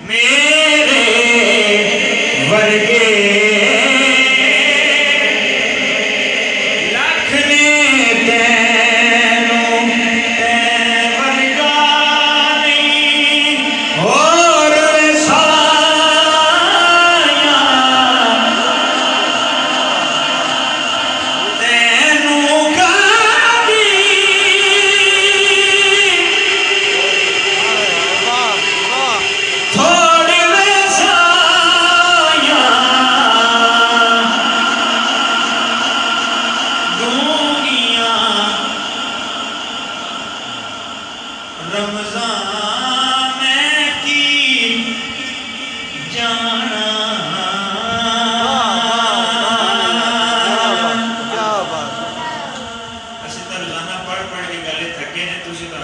मेरे वर्गे लख ने तैनों तै वर्गा नहीं और साया तैनों गादी थोड़े वैसाया दूंगियां रमजान में की जाना ਅਸੀਂ ਤਾਂ ਰੋਜ਼ਾਨਾ ਪੜ੍ਹ ਕੇ ਗਲੇ ਥੱਕੇ ਨੇ ਤੁਸੀਂ ਤਾਂ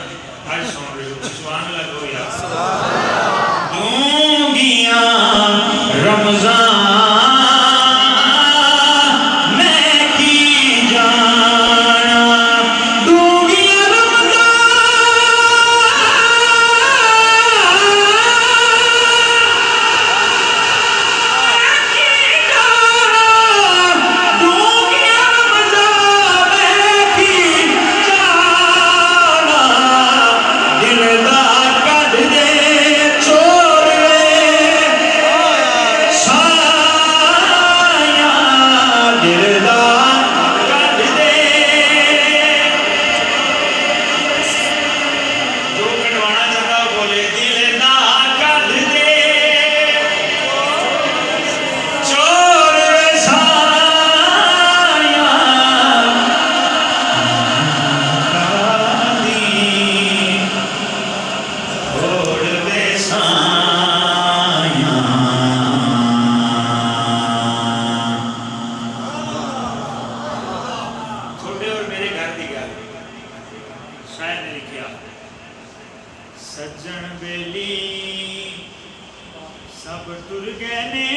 ਅੱਜ ਸੁਣ ਰਹੇ ਹੋ ਸੁਭਾਨ ਅੱਲਾਹ ਕਹੋ ਯਾਰ दूंगियां रमजान में की जाना दूंगियां सज्जन बेली सब टुर गए ने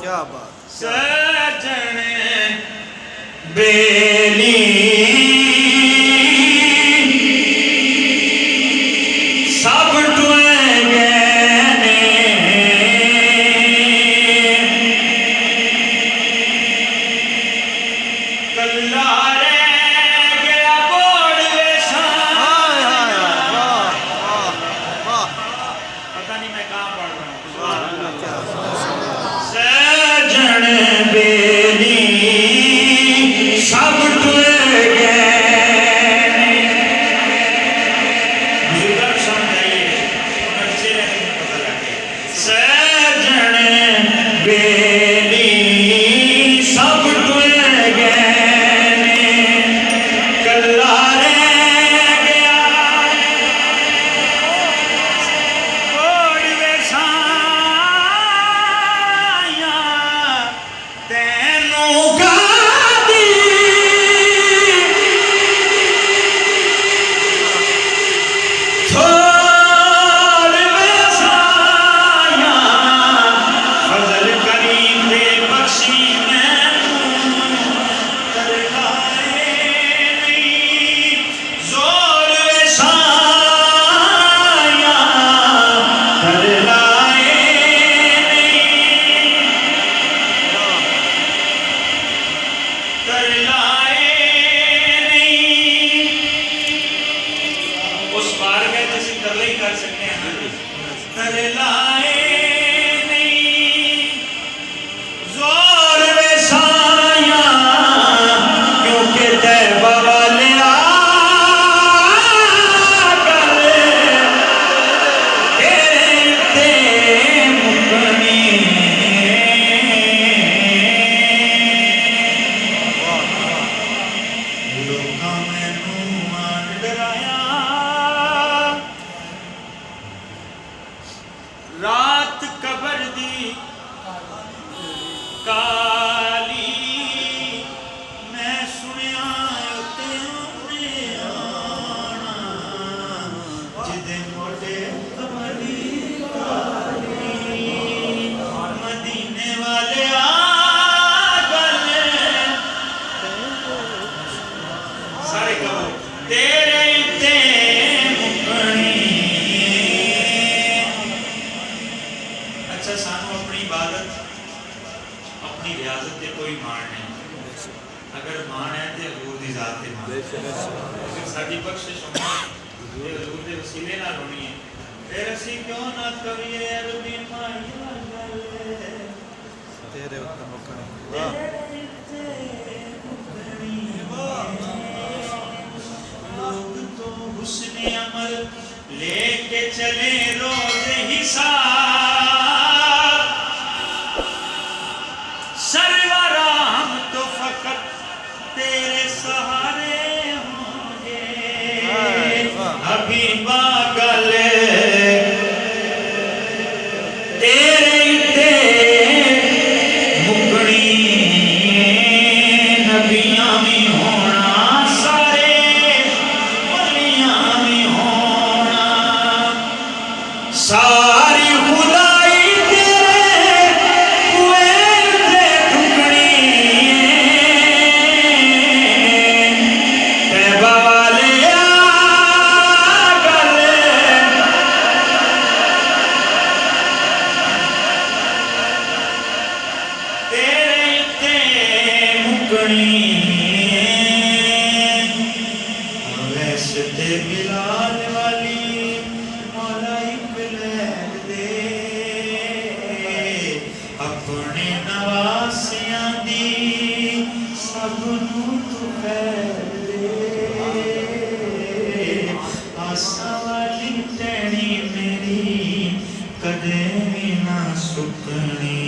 क्या बात सज्जन बेली सब टुर सजन बेली सब टुर गए बुजुर्ग समझाइए बच्चे नहीं पता लगे सजन बेली सब टुर गए कल्ला रह गया कोड़ वैसाया तैनों गादी थोड़ वैसाया फजल करीम दे बख्शी मैनू करलाए नहीं जोर वैसाया करलाए करलाए नहीं उस बार में जैसे तरले ही कर सकते हैं करलाए नहीं जोर वैसाया क्योंकि तैबा वाले आकर तेरे मुकनी लोकां मैनू मान डराया रात कबर दी काली मैं सुनिया ते उन्हें आना जिदे मोटे कमली काली मदीने वाले आ गए पातशाह सानू अपनी इबादत अपनी रियाजत ते कोई मान नहीं। अगर मान है तो हजूर की जात ते मान, अगर साडी बख्शिश होनी ये हजूर के वसीले नाल होनी है, फिर असी क्यों ना करिए अरबी माया गल तेरे उत्तम मुखड़े लोग तो हुस्ने अमल लेके चले रोज हिसाब, सरवरा हम तो फकत तेरे सहारे होंगे। अभी बागल तेरे इत्ते मुकड़ी नबियां भी होना, सारे वलियां भी होना, सारी खुदाई तेरे कुएं ते टुकड़ी। तैबा वाले गल तेरे इत्ते मुकड़ी। वैसे ते बिलाल वाली मौला इक लैन दे, अपने नवासियां दी सबनू तू खैर दे। आसा वाली टैनी मेरी कदे भी ना सुकनी।